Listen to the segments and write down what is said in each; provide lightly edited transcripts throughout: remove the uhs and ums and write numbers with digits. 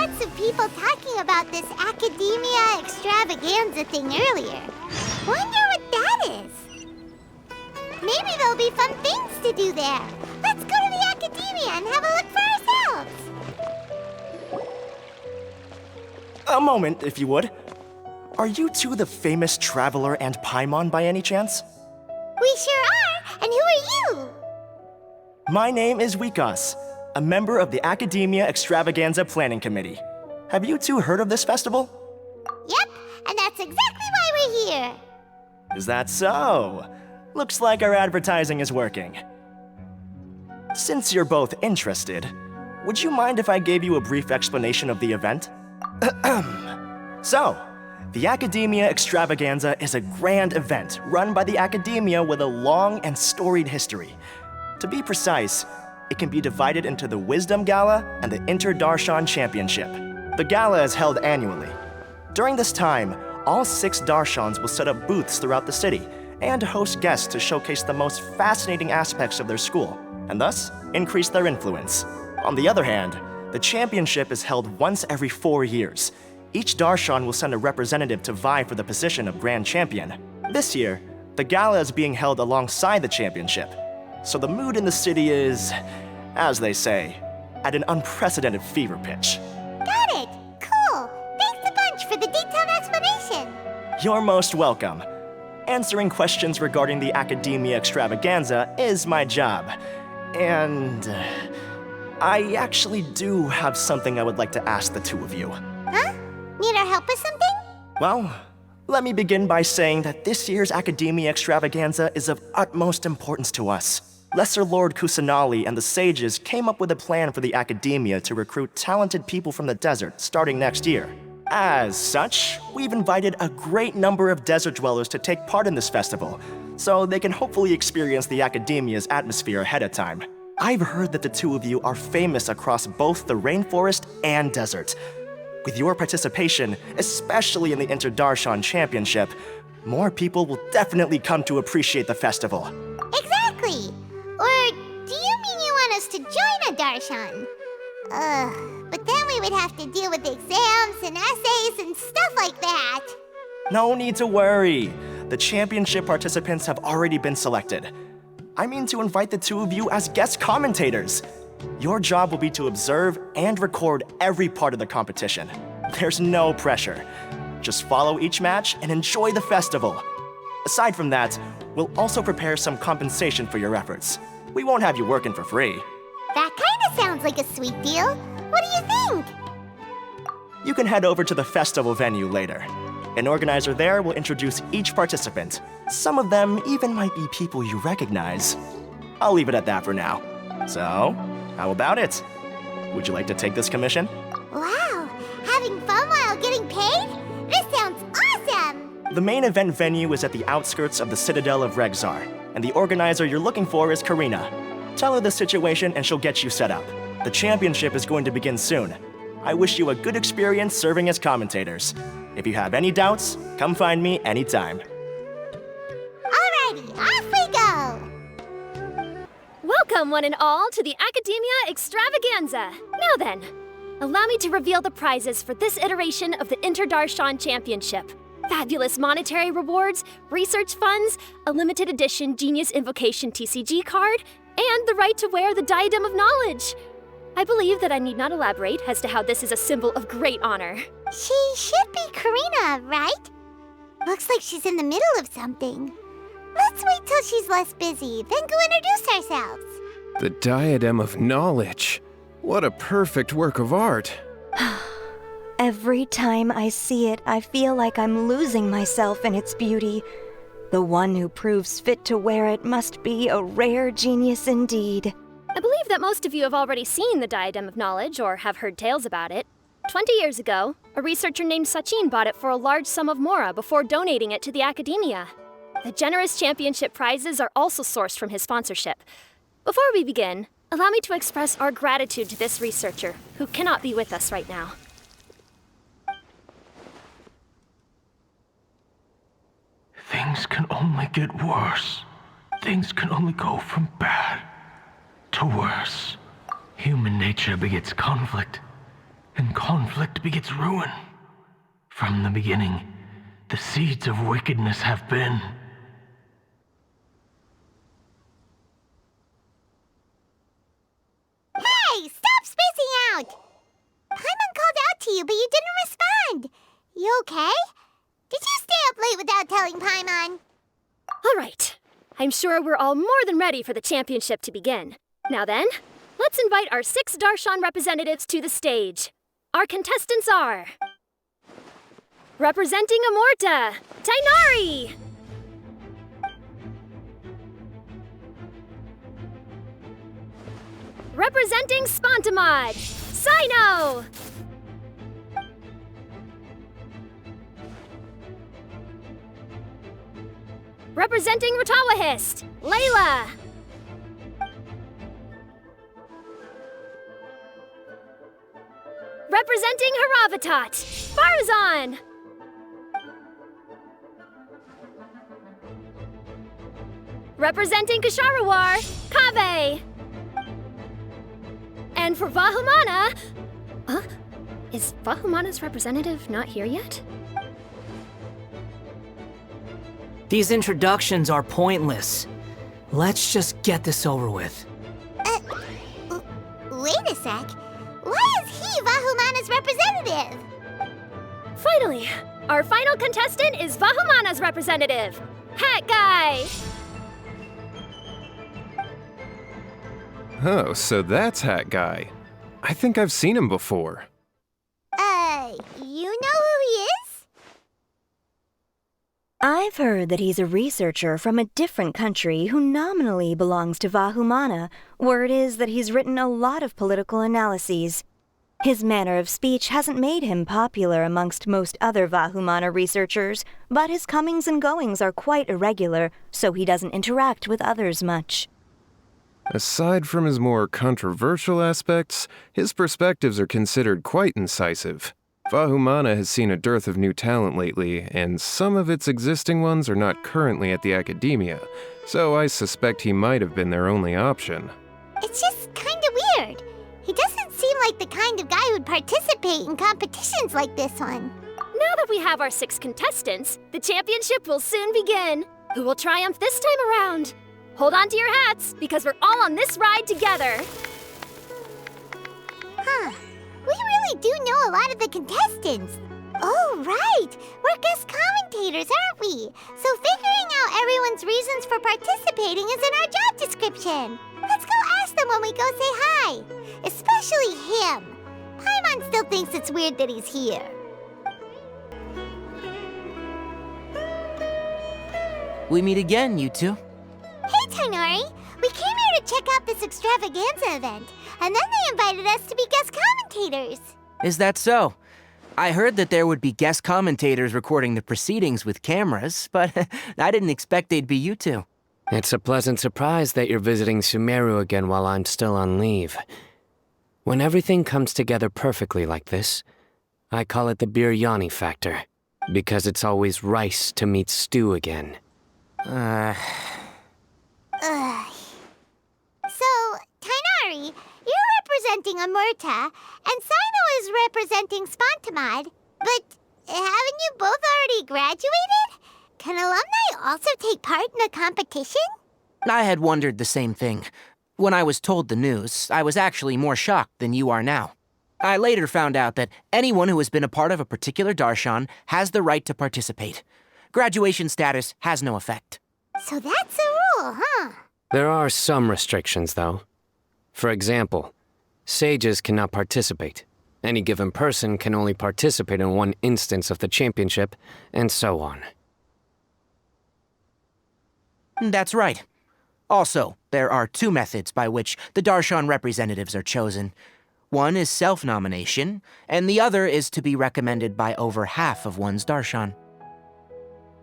lots of people talking about this Academia Extravaganza thing earlier. Wonder what that is. Maybe there'll be fun things to do there. Let's go to the Academia and have a look for ourselves. A moment, if you would. Are you two the famous Traveler and Paimon by any chance? We sure are. And who are you? My name is Wikas, a member of the Academia Extravaganza Planning Committee. Have you two heard of this festival? Yep, and that's exactly why we're here. Is that so? Looks like our advertising is working. Since you're both interested, would you mind if I gave you a brief explanation of the event? So, the Academia Extravaganza is a grand event run by the Academia with a long and storied history. To be precise, it can be divided into the Wisdom Gala and the Inter-Darshan Championship. The gala is held annually. During this time, all 6 Darshans will set up booths throughout the city and host guests to showcase the most fascinating aspects of their school, and thus increase their influence. On the other hand, the championship is held once every 4 years. Each Darshan will send a representative to vie for the position of Grand Champion. This year, the gala is being held alongside the championship, so the mood in the city is, as they say, at an unprecedented fever pitch. Got it. Cool. Thanks a bunch for the detailed explanation. You're most welcome. Answering questions regarding the Academia Extravaganza is my job. And I actually do have something I would like to ask the two of you. Huh? Need our help with something? Well, let me begin by saying that this year's Academia Extravaganza is of utmost importance to us. Lesser Lord Kusanali and the sages came up with a plan for the Academia to recruit talented people from the desert starting next year. As such, we've invited a great number of desert dwellers to take part in this festival, so they can hopefully experience the Academia's atmosphere ahead of time. I've heard that the two of you are famous across both the rainforest and desert. With your participation, especially in the Inter-Darshan Championship, more people will definitely come to appreciate the festival. Exactly! Or do you mean you want us to join a Darshan? But then we would have to deal with exams and essays and stuff like that. No need to worry. The championship participants have already been selected. I mean to invite the two of you as guest commentators. Your job will be to observe and record every part of the competition. There's no pressure. Just follow each match and enjoy the festival. Aside from that, we'll also prepare some compensation for your efforts. We won't have you working for free. That kinda sounds like a sweet deal. What do you think? You can head over to the festival venue later. An organizer there will introduce each participant. Some of them even might be people you recognize. I'll leave it at that for now. So, how about it? Would you like to take this commission? Wow, having fun while getting paid? This sounds awesome! The main event venue is at the outskirts of the Citadel of Regzar, and the organizer you're looking for is Karina. Tell her the situation and she'll get you set up. The championship is going to begin soon. I wish you a good experience serving as commentators. If you have any doubts, come find me anytime. Alrighty, off we go! Welcome, one and all, to the Academia Extravaganza. Now then, allow me to reveal the prizes for this iteration of the Inter-Darshan Championship. Fabulous monetary rewards, research funds, a limited edition Genius Invocation TCG card, and the right to wear the Diadem of Knowledge. I believe that I need not elaborate as to how this is a symbol of great honor. She should be Karina, right? Looks like she's in the middle of something. Let's wait till she's less busy, then go introduce ourselves. The Diadem of Knowledge. What a perfect work of art. Every time I see it, I feel like I'm losing myself in its beauty. The one who proves fit to wear it must be a rare genius indeed. I believe that most of you have already seen the Diadem of Knowledge or have heard tales about it. 20 years ago, a researcher named Sachin bought it for a large sum of mora before donating it to the Academia. The generous championship prizes are also sourced from his sponsorship. Before we begin, allow me to express our gratitude to this researcher, who cannot be with us right now. Things can only get worse. Things can only go from bad to worse. Human nature begets conflict, and conflict begets ruin. From the beginning, the seeds of wickedness have been. Hey, stop spacing out! Paimon called out to you, but you didn't respond. You okay? Did you stay up late without telling Paimon? All right. I'm sure we're all more than ready for the championship to begin. Now then, let's invite our 6 Darshan representatives to the stage. Our contestants are... Representing Amorta, Tainari! Representing Spontamod, Sino! Representing Ratawahist, Layla! Representing Haravatat, Farazan! Representing Kasharawar, Kaveh! And for Vahumana... Is Vahumana's representative not here yet? These introductions are pointless. Let's just get this over with. Wait a sec. Why is he Vahumana's representative? Finally, our final contestant is Vahumana's representative, Hat Guy! Oh, so that's Hat Guy. I think I've seen him before. You know who he is? I've heard that he's a researcher from a different country who nominally belongs to Vahumana. Word is that he's written a lot of political analyses. His manner of speech hasn't made him popular amongst most other Vahumana researchers, but his comings and goings are quite irregular, so he doesn't interact with others much. Aside from his more controversial aspects, his perspectives are considered quite incisive. Vahumana has seen a dearth of new talent lately, and some of its existing ones are not currently at the academia, so I suspect he might have been their only option. It's just kinda weird. He doesn't seem like the kind of guy who'd participate in competitions like this one. Now that we have our 6 contestants, the championship will soon begin. Who will triumph this time around? Hold on to your hats, because we're all on this ride together. Huh. We really do know a lot of the contestants. Oh, right. We're guest commentators, aren't we? So figuring out everyone's reasons for participating is in our job description. Let's go ask them when we go say hi. Especially him. Paimon still thinks it's weird that he's here. We meet again, you two. Hey, Tainari. We came here to check out this extravaganza event, and then they invited us to be guest commentators. Is that so? I heard that there would be guest commentators recording the proceedings with cameras, but I didn't expect they'd be you two. It's a pleasant surprise that you're visiting Sumeru again while I'm still on leave. When everything comes together perfectly like this, I call it the biryani factor, because it's always rice to meet stew again. So, Tainari, you're representing Amurta, and Sino is representing Spontamod. But haven't you both already graduated? Can alumni also take part in a competition? I had wondered the same thing. When I was told the news, I was actually more shocked than you are now. I later found out that anyone who has been a part of a particular darshan has the right to participate. Graduation status has no effect. So that's a rule, huh? There are some restrictions, though. For example, sages cannot participate. Any given person can only participate in one instance of the championship, and so on. That's right. Also, there are 2 methods by which the darshan representatives are chosen. One is self-nomination, and the other is to be recommended by over half of one's darshan.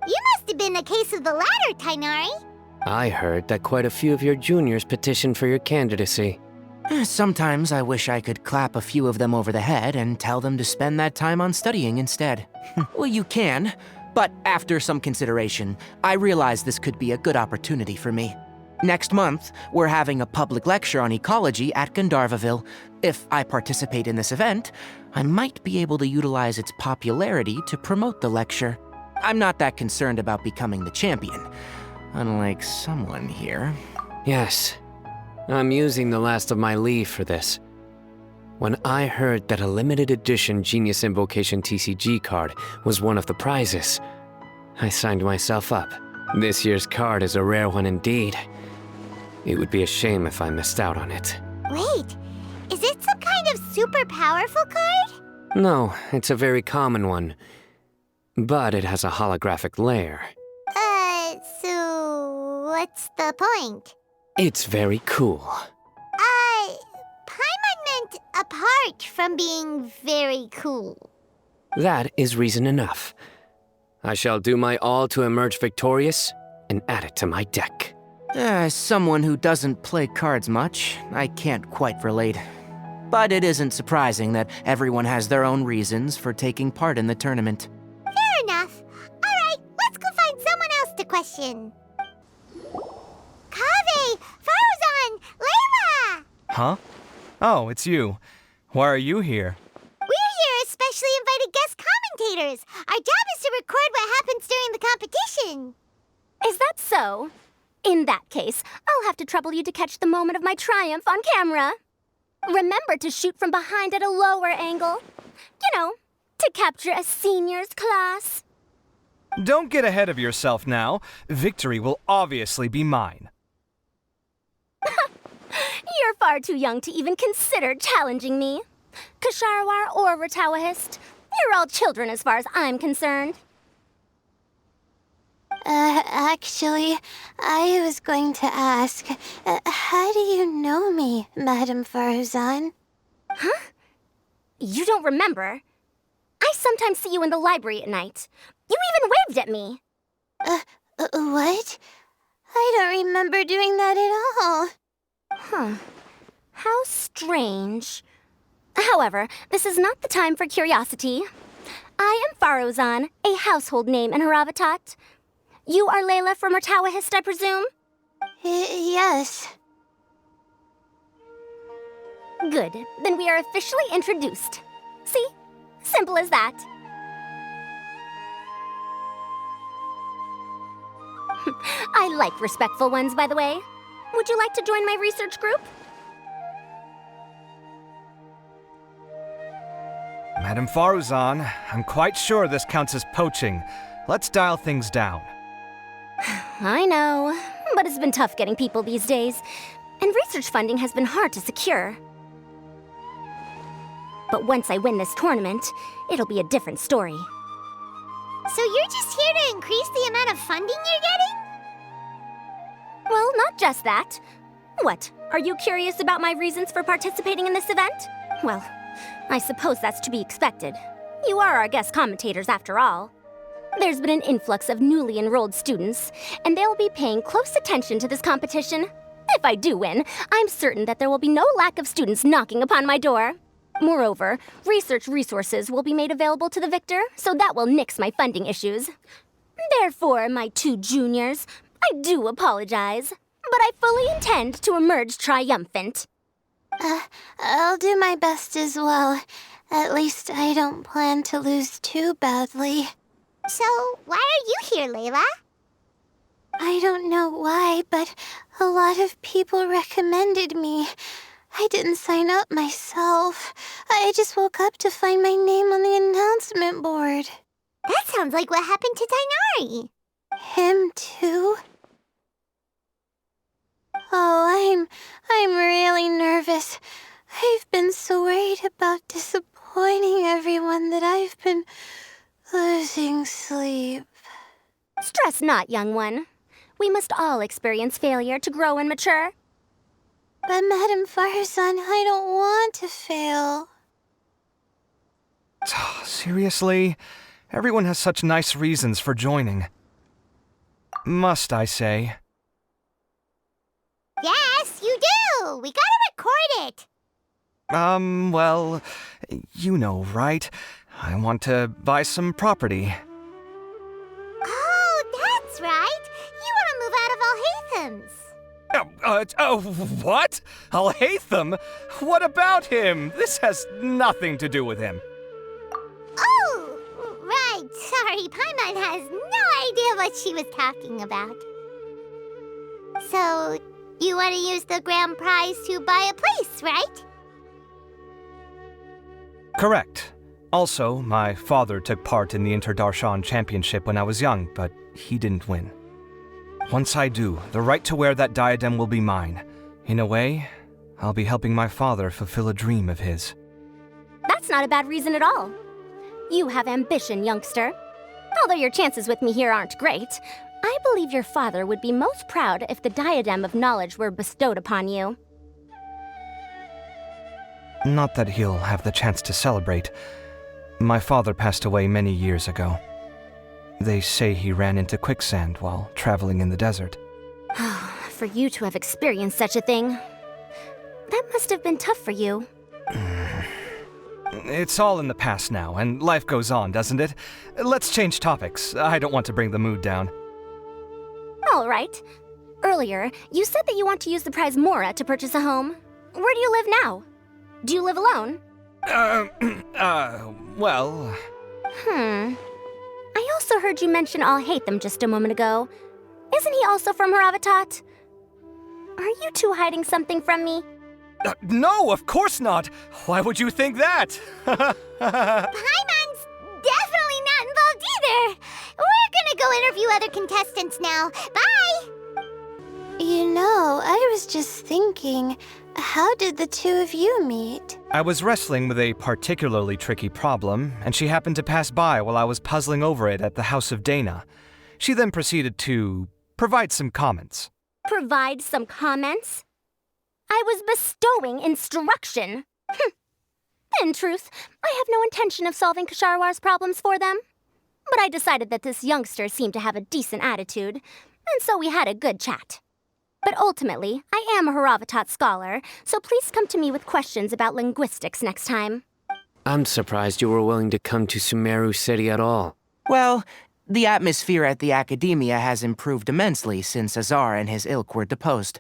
You must have been a case of the latter, Tainari. I heard that quite a few of your juniors petitioned for your candidacy. Sometimes I wish I could clap a few of them over the head and tell them to spend that time on studying instead. Well, you can, but after some consideration, I realized this could be a good opportunity for me. Next month, we're having a public lecture on ecology at Gandharvaville. If I participate in this event, I might be able to utilize its popularity to promote the lecture. I'm not that concerned about becoming the champion, unlike someone here. Yes, I'm using the last of my leave for this. When I heard that a limited edition Genius Invocation TCG card was one of the prizes, I signed myself up. This year's card is a rare one indeed. It would be a shame if I missed out on it. Wait, is it some kind of super powerful card? No, it's a very common one. But it has a holographic layer. So what's the point? It's very cool. Paimon meant apart from being very cool. That is reason enough. I shall do my all to emerge victorious and add it to my deck. As someone who doesn't play cards much, I can't quite relate. But it isn't surprising that everyone has their own reasons for taking part in the tournament. Fair enough. Alright, let's go find someone else to question. Kaveh! Farzan! Layla! Huh? Oh, it's you. Why are you here? We're here as specially invited guest commentators. Our job is to record what happens during the competition. Is that so? In that case, I'll have to trouble you to catch the moment of my triumph on camera. Remember to shoot from behind at a lower angle. You know, to capture a seniors class. Don't get ahead of yourself now. Victory will obviously be mine. You're far too young to even consider challenging me. Kasharwar or Ratawahist, you're all children as far as I'm concerned. Actually, I was going to ask, how do you know me, Madame Farzan? Huh? You don't remember? I sometimes see you in the library at night. You even waved at me. What? I don't remember doing that at all. Huh. How strange. However, this is not the time for curiosity. I am Farozan, a household name in Haravatat. You are Layla from Ratawahist, I presume? Yes. Good. Then we are officially introduced. See? Simple as that. I like respectful ones, by the way. Would you like to join my research group? Madame Faruzan, I'm quite sure this counts as poaching. Let's dial things down. I know, but it's been tough getting people these days, and research funding has been hard to secure. But once I win this tournament, it'll be a different story. So you're just here to increase the amount of funding you're getting? Well, not just that. What, are you curious about my reasons for participating in this event? Well, I suppose that's to be expected. You are our guest commentators after all. There's been an influx of newly enrolled students, and they'll be paying close attention to this competition. If I do win, I'm certain that there will be no lack of students knocking upon my door. Moreover, research resources will be made available to the victor, so that will nix my funding issues. Therefore, my two juniors, I do apologize, but I fully intend to emerge triumphant. I'll do my best as well. At least I don't plan to lose too badly. So, why are you here, Layla? I don't know why, but a lot of people recommended me. I didn't sign up myself. I just woke up to find my name on the announcement board. That sounds like what happened to Tainari. Him too? Oh, I'm really nervous. I've been so worried about disappointing everyone that I've been losing sleep. Stress not, young one. We must all experience failure to grow and mature. But Madame Farzan, I don't want to fail. Seriously? Everyone has such nice reasons for joining. Must I say? Yes, you do! We gotta record it! Well, you know, right? I want to buy some property. Oh, that's right! You want to move out of Alhatham's. What? Al-Haytham? What about him? This has nothing to do with him. Oh, right. Sorry, Paimon has no idea what she was talking about. So, you want to use the grand prize to buy a place, right? Correct. Also, my father took part in the Inter-Darshan Championship when I was young, but he didn't win. Once I do, the right to wear that diadem will be mine. In a way, I'll be helping my father fulfill a dream of his. That's not a bad reason at all. You have ambition, youngster. Although your chances with me here aren't great, I believe your father would be most proud if the diadem of knowledge were bestowed upon you. Not that he'll have the chance to celebrate. My father passed away many years ago. They say he ran into quicksand while traveling in the desert. For you to have experienced such a thing, that must have been tough for you. It's all in the past now, and life goes on, doesn't it? Let's change topics. I don't want to bring the mood down. All right. Earlier, you said that you want to use the prize Mora to purchase a home. Where do you live now? Do you live alone? Well... I also heard you mention Al-Haytham just a moment ago. Isn't he also from Haravatat? Are you two hiding something from me? No, of course not! Why would you think that? Paimon's definitely not involved either! We're gonna go interview other contestants now. Bye! You know, I was just thinking, how did the two of you meet? I was wrestling with a particularly tricky problem, and she happened to pass by while I was puzzling over it at the House of Dana. She then proceeded to provide some comments. Provide some comments? I was bestowing instruction. In truth, I have no intention of solving Kasharwar's problems for them. But I decided that this youngster seemed to have a decent attitude, and so we had a good chat. But ultimately, I am a Haravatat scholar, so please come to me with questions about linguistics next time. I'm surprised you were willing to come to Sumeru City at all. Well, the atmosphere at the Academia has improved immensely since Azar and his ilk were deposed.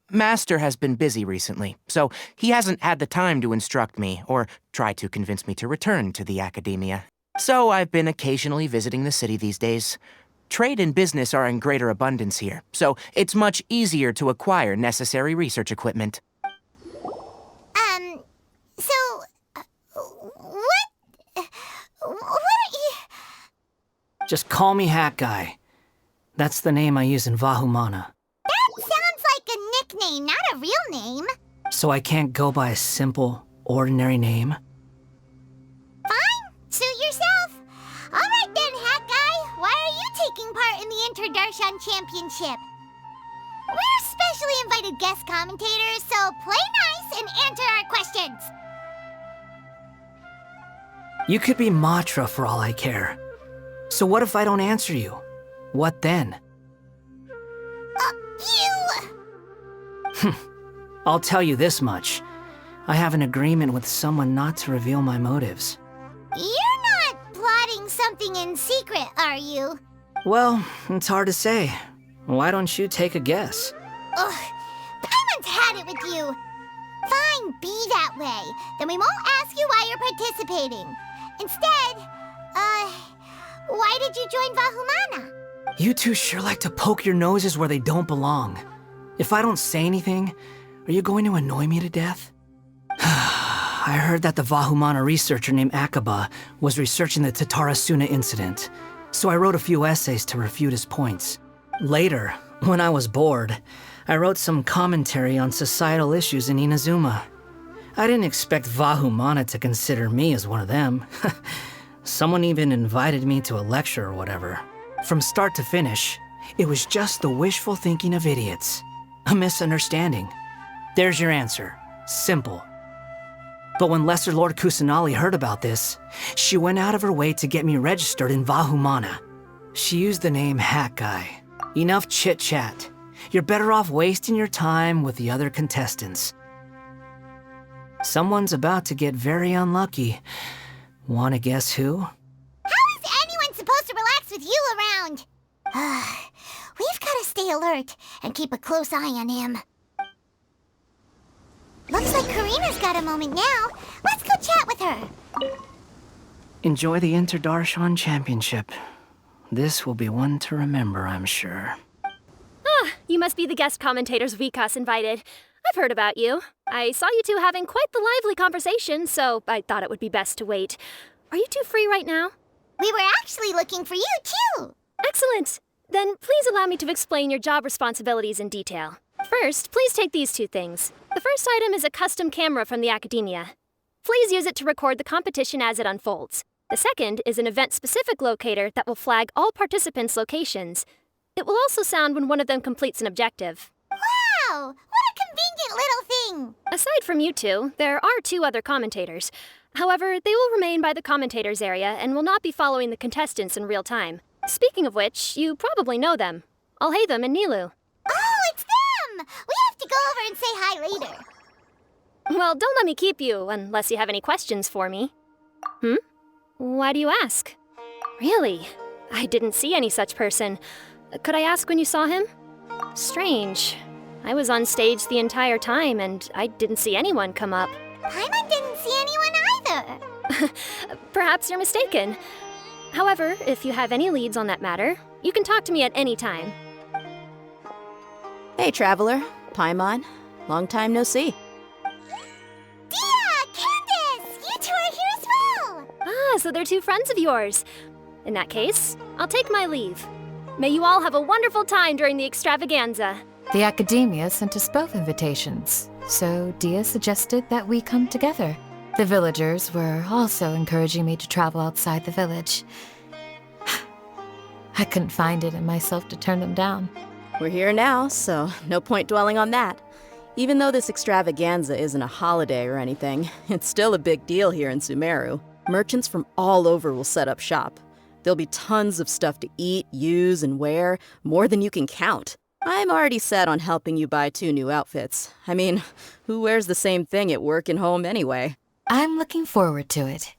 Master has been busy recently, so he hasn't had the time to instruct me or try to convince me to return to the Academia. So I've been occasionally visiting the city these days. Trade and business are in greater abundance here, so it's much easier to acquire necessary research equipment. What are you... Just call me Hat Guy. That's the name I use in Vahumana. That sounds like a nickname, not a real name. So I can't go by a simple, ordinary name? Fine, suit yourself. All right then, Hat Guy. Why are you taking part in the Inter-Darshan Championship? We're specially invited guest commentators, so play nice and answer our questions. You could be Matra for all I care. So what if I don't answer you? What then? I'll tell you this much. I have an agreement with someone not to reveal my motives. You're not plotting something in secret, are you? Well, it's hard to say. Why don't you take a guess? Ugh, Paimon's had it with you. Fine, be that way. Then we won't ask you why you're participating. Instead, why did you join Vahumana? You two sure like to poke your noses where they don't belong. If I don't say anything, are you going to annoy me to death? I heard that the Vahumana researcher named Akaba was researching the Tatarasuna incident, so I wrote a few essays to refute his points. Later, when I was bored, I wrote some commentary on societal issues in Inazuma. I didn't expect Vahumana to consider me as one of them. Someone even invited me to a lecture or whatever. From start to finish, it was just the wishful thinking of idiots. A misunderstanding. There's your answer. Simple. But when Lesser Lord Kusanali heard about this, she went out of her way to get me registered in Vahumana. She used the name Hat Guy. Enough chit-chat. You're better off wasting your time with the other contestants. Someone's about to get very unlucky. Wanna guess who? How is anyone supposed to relax with you around? We've got to stay alert and keep a close eye on him. Looks like Karina's got a moment now. Let's go chat with her. Enjoy the Inter-Darshan Championship. This will be one to remember, I'm sure. Ah, you must be the guest commentators Vikas invited. I've heard about you. I saw you two having quite the lively conversation, so I thought it would be best to wait. Are you two free right now? We were actually looking for you, too. Excellent. Then please allow me to explain your job responsibilities in detail. First, please take these two things. The first item is a custom camera from the Academia. Please use it to record the competition as it unfolds. The second is an event-specific locator that will flag all participants' locations. It will also sound when one of them completes an objective. Wow! What a convenient little thing! Aside from you two, there are 2 other commentators. However, they will remain by the commentators area and will not be following the contestants in real time. Speaking of which, you probably know them. Alhaitham and Nilu. Oh, it's them! We have to go over and say hi later. Well, don't let me keep you, unless you have any questions for me. Why do you ask? Really? I didn't see any such person. Could I ask when you saw him? Strange. I was on stage the entire time, and I didn't see anyone come up. Paimon didn't see anyone either. Perhaps you're mistaken. However, if you have any leads on that matter, you can talk to me at any time. Hey, Traveler. Paimon. Long time no see. Dia! Candace! You two are here as well! Ah, so they're 2 friends of yours. In that case, I'll take my leave. May you all have a wonderful time during the extravaganza. The Academia sent us both invitations, so Dia suggested that we come together. The villagers were also encouraging me to travel outside the village. I couldn't find it in myself to turn them down. We're here now, so no point dwelling on that. Even though this extravaganza isn't a holiday or anything, it's still a big deal here in Sumeru. Merchants from all over will set up shop. There'll be tons of stuff to eat, use, and wear, more than you can count. I'm already set on helping you buy 2 new outfits. I mean, who wears the same thing at work and home anyway? I'm looking forward to it.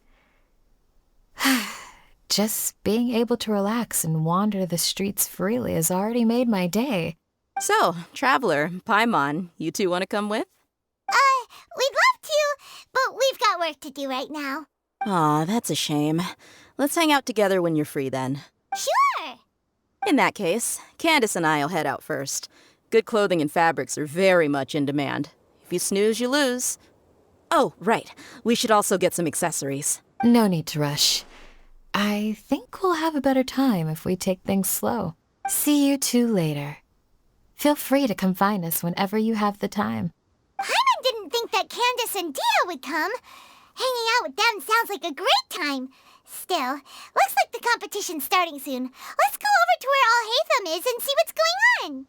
Just being able to relax and wander the streets freely has already made my day. So, Traveler, Paimon, you 2 want to come with? We'd love to, but we've got work to do right now. Aw, that's a shame. Let's hang out together when you're free then. Sure! In that case, Candace and I'll head out first. Good clothing and fabrics are very much in demand. If you snooze, you lose. Oh, right. We should also get some accessories. No need to rush. I think we'll have a better time if we take things slow. See you 2 later. Feel free to come find us whenever you have the time. Paimon didn't think that Candace and Dia would come. Hanging out with them sounds like a great time. Still, looks like the competition's starting soon. Let's go over to where Alhaitham is and see what's going on.